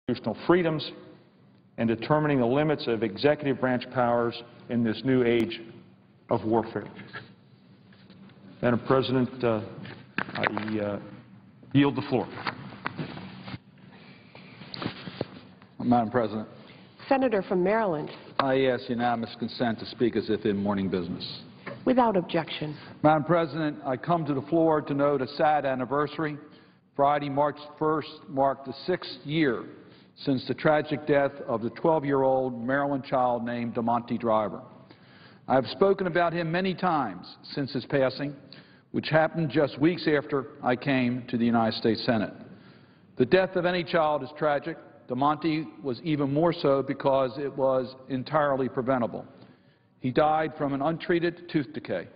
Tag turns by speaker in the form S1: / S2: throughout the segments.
S1: constitutional freedoms and determining the limits of executive branch powers in this new age of warfare. Madam President, I yield the floor.
S2: Madam President.
S3: Senator from Maryland.
S2: I ask unanimous consent to speak as if in morning business.
S3: Without objection.
S2: Madam President, I come to the floor to note a sad anniversary. Friday, March 1st, marked the 6th year since the tragic death of the 12-year-old Maryland child named DeMonte Driver. I have spoken about him many times since his passing, which happened just weeks after I came to the United States Senate. The death of any child is tragic. DeMonte was even more so because it was entirely preventable. He died from an untreated tooth decay.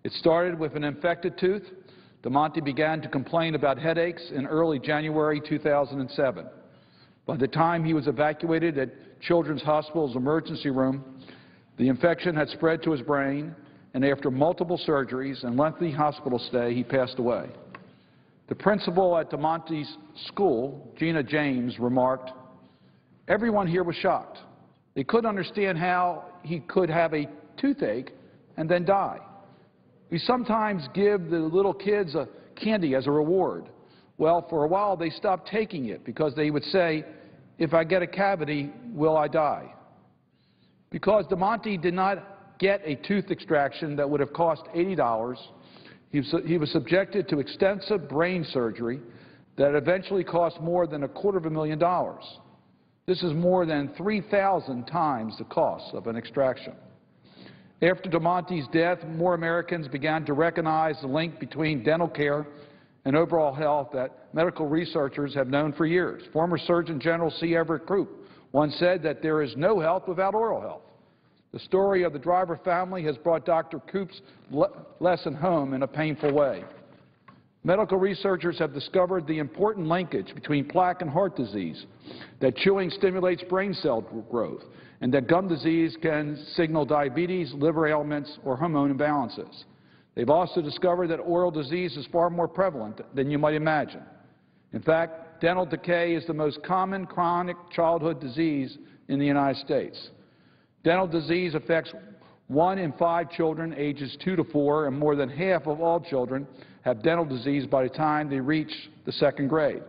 S2: It started with an infected tooth. DeMonte began to complain about headaches in early January 2007. By the time he was evacuated at Children's Hospital's emergency room, the infection had spread to his brain, and after multiple surgeries and lengthy hospital stay, he passed away. The principal at DeMonte's school, Gina James, remarked, "Everyone here was shocked. They couldn't understand how he could have a toothache and then die. We sometimes give the little kids a candy as a reward. Well, for a while they stopped taking it because they would say, 'If I get a cavity, will I die?' Because DeMonte did not get a tooth extraction that would have cost $80, he was subjected to extensive brain surgery that eventually cost more than $250,000. This is more than 3,000 times the cost of an extraction. After DeMonte's death, more Americans began to recognize the link between dental care and overall health that medical researchers have known for years. Former Surgeon General C. Everett Koop once said that there is no health without oral health. The story of the Driver family has brought Dr. Koop's lesson home in a painful way. Medical researchers have discovered the important linkage between plaque and heart disease, that chewing stimulates brain cell growth, and that gum disease can signal diabetes, liver ailments, or hormone imbalances. They've also discovered that oral disease is far more prevalent than you might imagine. In fact, dental decay is the most common chronic childhood disease in the United States. Dental disease affects 1 in 5 children ages 2 to 4, and more than half of all children have dental disease by the time they reach the 2nd grade.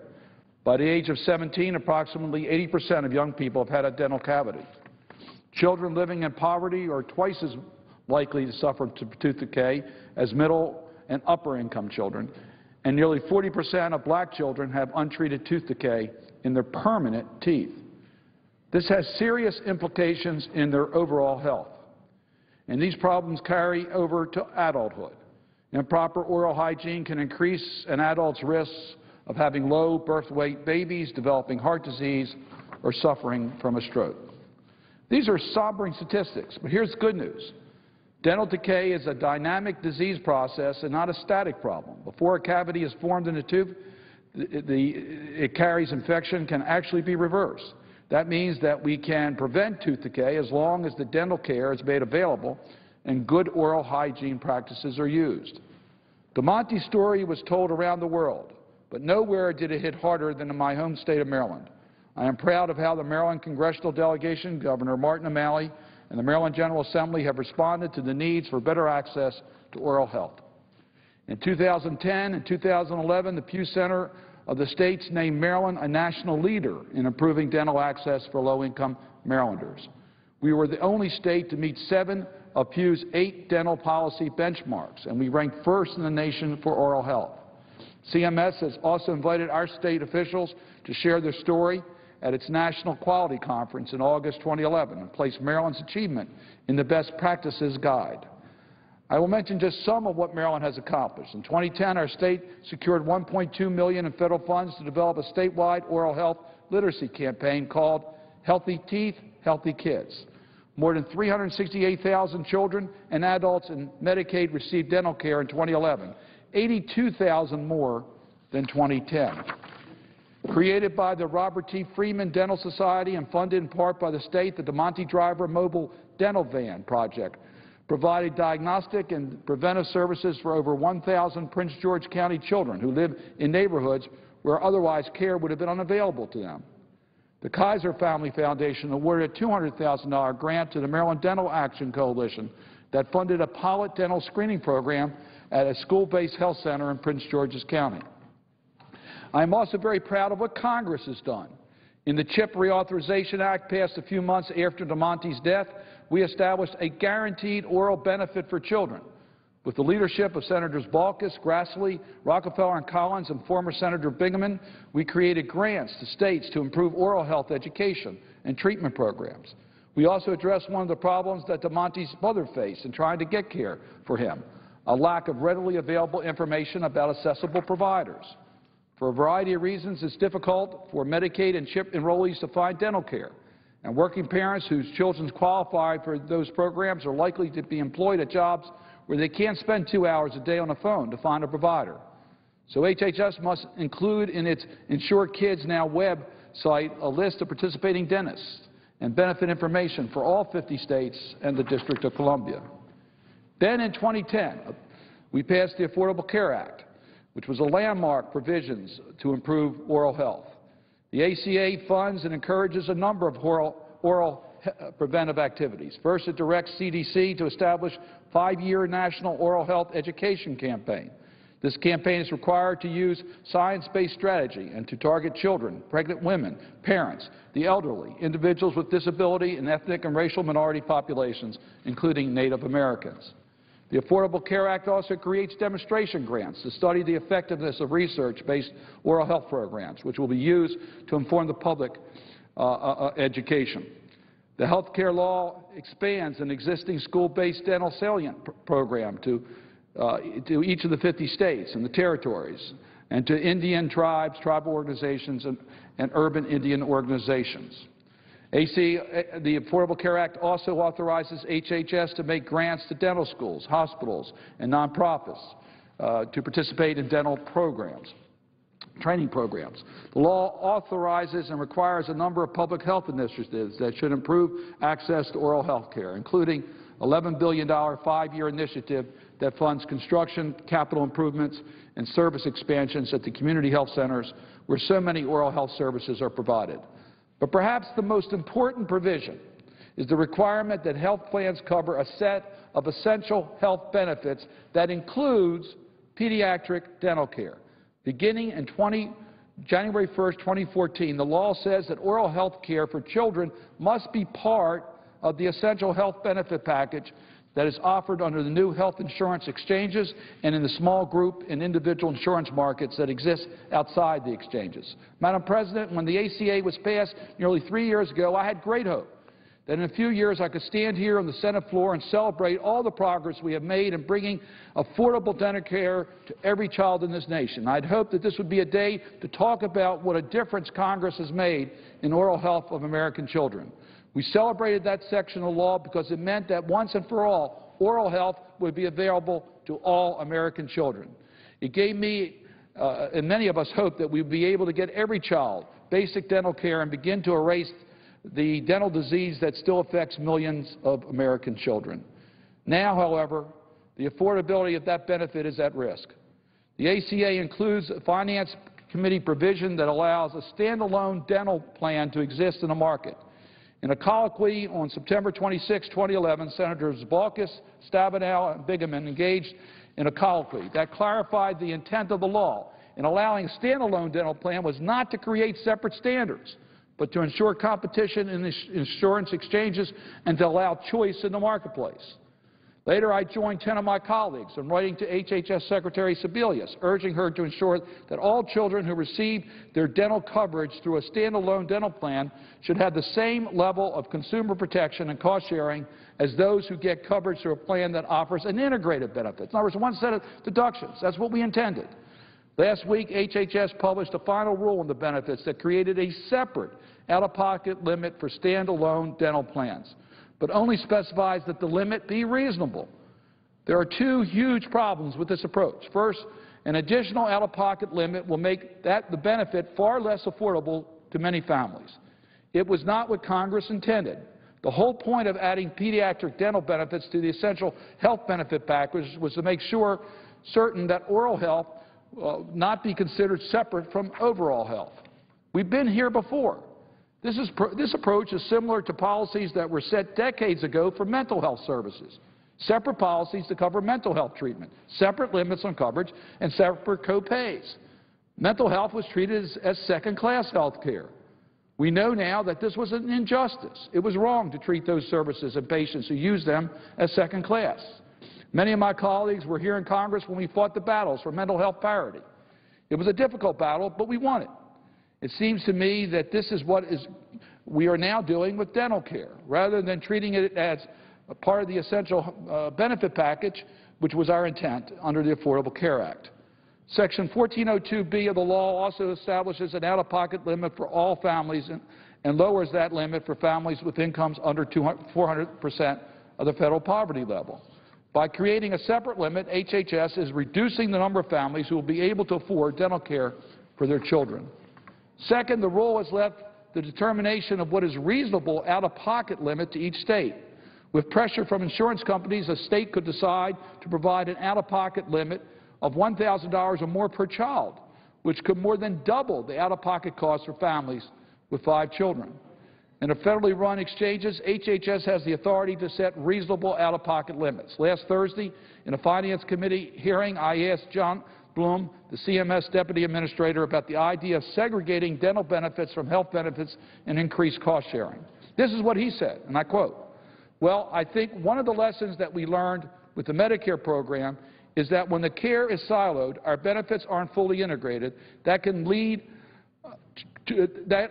S2: By the age of 17, approximately 80% of young people have had a dental cavity. Children living in poverty are twice as likely to suffer tooth decay as middle and upper income children, and nearly 40% of black children have untreated tooth decay in their permanent teeth. This has serious implications in their overall health, and these problems carry over to adulthood. Improper oral hygiene can increase an adult's risks of having low birth weight babies, developing heart disease, or suffering from a stroke. These are sobering statistics, but here's the good news. Dental decay is a dynamic disease process and not a static problem. Before a cavity is formed in the tooth, it carries infection can actually be reversed. That means that we can prevent tooth decay as long as the dental care is made available and good oral hygiene practices are used. DeMonte's story was told around the world, but nowhere did it hit harder than in my home state of Maryland. I am proud of how the Maryland congressional delegation, Governor Martin O'Malley, and the Maryland General Assembly have responded to the needs for better access to oral health. In 2010 and 2011, the Pew Center of the states named Maryland a national leader in improving dental access for low-income Marylanders. We were the only state to meet 7 of Pew's 8 dental policy benchmarks, and we ranked first in the nation for oral health. CMS has also invited our state officials to share their story at its National Quality Conference in August 2011 and placed Maryland's achievement in the Best Practices Guide. I will mention just some of what Maryland has accomplished. In 2010, our state secured $1.2 million in federal funds to develop a statewide oral health literacy campaign called Healthy Teeth, Healthy Kids. More than 368,000 children and adults in Medicaid received dental care in 2011, 82,000 more than 2010. Created by the Robert T. Freeman Dental Society and funded in part by the state, the DeMonte Driver Mobile Dental Van Project provided diagnostic and preventive services for over 1,000 Prince George County children who live in neighborhoods where otherwise care would have been unavailable to them. The Kaiser Family Foundation awarded a $200,000 grant to the Maryland Dental Action Coalition that funded a pilot dental screening program at a school-based health center in Prince George's County. I am also very proud of what Congress has done. In the CHIP Reauthorization Act passed a few months after DeMonte's death, we established a guaranteed oral benefit for children. With the leadership of Senators Balkis, Grassley, Rockefeller and Collins, and former Senator Bingaman, we created grants to states to improve oral health education and treatment programs. We also addressed one of the problems that DeMonte's mother faced in trying to get care for him, a lack of readily available information about accessible providers. For a variety of reasons, it's difficult for Medicaid and CHIP enrollees to find dental care, and working parents whose children qualify for those programs are likely to be employed at jobs where they can't spend 2 hours a day on the phone to find a provider. So HHS must include in its Insure Kids Now website a list of participating dentists and benefit information for all 50 states and the District of Columbia. Then in 2010, we passed the Affordable Care Act, which was a landmark provisions to improve oral health. The ACA funds and encourages a number of oral preventive activities. First, it directs CDC to establish a 5-year national oral health education campaign. This campaign is required to use science-based strategy and to target children, pregnant women, parents, the elderly, individuals with disability, and ethnic and racial minority populations, including Native Americans. The Affordable Care Act also creates demonstration grants to study the effectiveness of research-based oral health programs, which will be used to inform the public education. The health care law expands an existing school-based dental salient program to each of the 50 states and the territories, and to Indian tribes, tribal organizations, and urban Indian organizations. The Affordable Care Act also authorizes HHS to make grants to dental schools, hospitals, and nonprofits to participate in dental programs, training programs. The law authorizes and requires a number of public health initiatives that should improve access to oral health care, including $11 billion 5-year initiative that funds construction, capital improvements, and service expansions at the community health centers where so many oral health services are provided. But perhaps the most important provision is the requirement that health plans cover a set of essential health benefits that includes pediatric dental care. Beginning in January 1st, 2014, the law says that oral health care for children must be part of the essential health benefit package that is offered under the new health insurance exchanges and in the small group and individual insurance markets that exist outside the exchanges. Madam President, when the ACA was passed nearly 3 years ago, I had great hope that in a few years I could stand here on the Senate floor and celebrate all the progress we have made in bringing affordable dental care to every child in this nation. I'd hoped that this would be a day to talk about what a difference Congress has made in oral health of American children. We celebrated that section of the law because it meant that once and for all, oral health would be available to all American children. It gave me and many of us hope that we would be able to get every child basic dental care and begin to erase the dental disease that still affects millions of American children. Now, however, the affordability of that benefit is at risk. The ACA includes a Finance Committee provision that allows a standalone dental plan to exist in the market. In a colloquy on September 26, 2011, Senators Balkis, Stabenow, and Bingaman engaged in a colloquy that clarified the intent of the law in allowing a standalone dental plan was not to create separate standards, but to ensure competition in the insurance exchanges and to allow choice in the marketplace. Later, I joined 10 of my colleagues in writing to HHS Secretary Sebelius, urging her to ensure that all children who receive their dental coverage through a standalone dental plan should have the same level of consumer protection and cost sharing as those who get coverage through a plan that offers an integrated benefit. In other words, one set of deductions. That's what we intended. Last week, HHS published a final rule on the benefits that created a separate out-of-pocket limit for standalone dental plans, but only specifies that the limit be reasonable. There are two huge problems with this approach. First, an additional out-of-pocket limit will make the benefit far less affordable to many families. It was not what Congress intended. The whole point of adding pediatric dental benefits to the essential health benefit package was to make certain that oral health not be considered separate from overall health. We've been here before. This approach is similar to policies that were set decades ago for mental health services. Separate policies to cover mental health treatment, separate limits on coverage, and separate co-pays. Mental health was treated as second-class health care. We know now that this was an injustice. It was wrong to treat those services and patients who use them as second-class. Many of my colleagues were here in Congress when we fought the battles for mental health parity. It was a difficult battle, but we won it. It seems to me that this is what we are now doing with dental care, rather than treating it as a part of the essential benefit package, which was our intent under the Affordable Care Act. Section 1402B of the law also establishes an out-of-pocket limit for all families and lowers that limit for families with incomes under 400% of the federal poverty level. By creating a separate limit, HHS is reducing the number of families who will be able to afford dental care for their children. Second, the rule has left the determination of what is reasonable out-of-pocket limit to each state. With pressure from insurance companies, a state could decide to provide an out-of-pocket limit of $1,000 or more per child, which could more than double the out-of-pocket costs for families with 5 children. In the federally run exchanges, HHS has the authority to set reasonable out-of-pocket limits. Last Thursday, in a Finance Committee hearing, I asked John Brennan, the CMS Deputy Administrator, about the idea of segregating dental benefits from health benefits and increased cost sharing. This is what he said, and I quote, "Well, I think one of the lessons that we learned with the Medicare program is that when the care is siloed, our benefits aren't fully integrated. That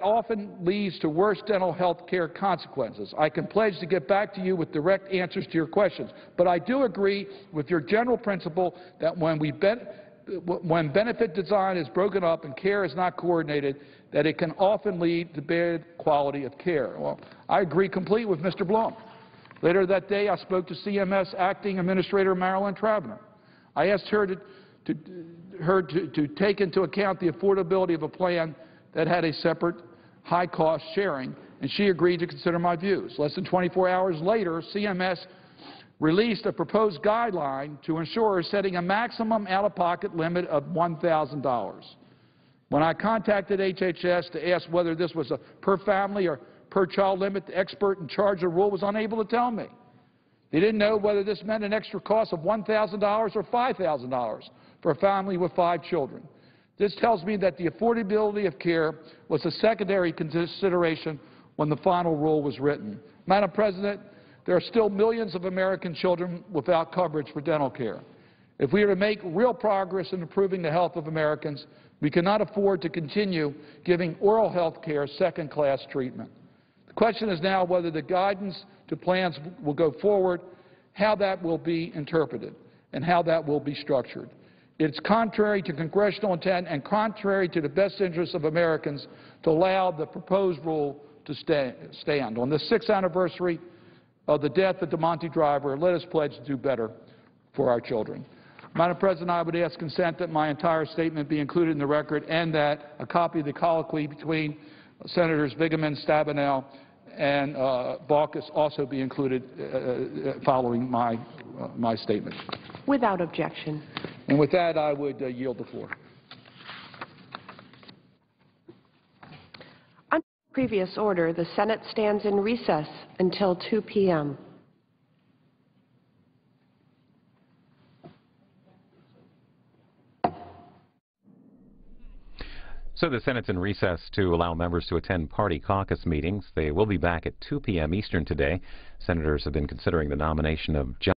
S2: often leads to worse dental health care consequences. I can pledge to get back to you with direct answers to your questions, but I do agree with your general principle that when benefit design is broken up and care is not coordinated, that it can often lead to bad quality of care." Well, I agree completely with Mr. Blum. Later that day, I spoke to CMS Acting Administrator Marilyn Travener. I asked her to take into account the affordability of a plan that had a separate high-cost sharing, and she agreed to consider my views. Less than 24 hours later, CMS released a proposed guideline to insurers setting a maximum out-of-pocket limit of $1,000. When I contacted HHS to ask whether this was a per-family or per-child limit, the expert in charge of the rule was unable to tell me. They didn't know whether this meant an extra cost of $1,000 or $5,000 for a family with 5 children. This tells me that the affordability of care was a secondary consideration when the final rule was written. Madam President, there are still millions of American children without coverage for dental care. If we are to make real progress in improving the health of Americans, we cannot afford to continue giving oral health care second-class treatment. The question is now whether the guidance to plans will go forward, how that will be interpreted, and how that will be structured. It's contrary to congressional intent and contrary to the best interests of Americans to allow the proposed rule to stand. On the 6th anniversary of the death of DeMonte Driver, let us pledge to do better for our children. Madam President, I would ask consent that my entire statement be included in the record and that a copy of the colloquy between Senators Vigeman, Stabenow, and Baucus also be included following my statement.
S3: Without objection.
S2: And with that, I would yield the floor.
S3: Under the previous order, the Senate stands in recess until 2 p.m.
S4: So the Senate's in recess to allow members to attend party caucus meetings. They will be back at 2 p.m. Eastern today. Senators have been considering the nomination of John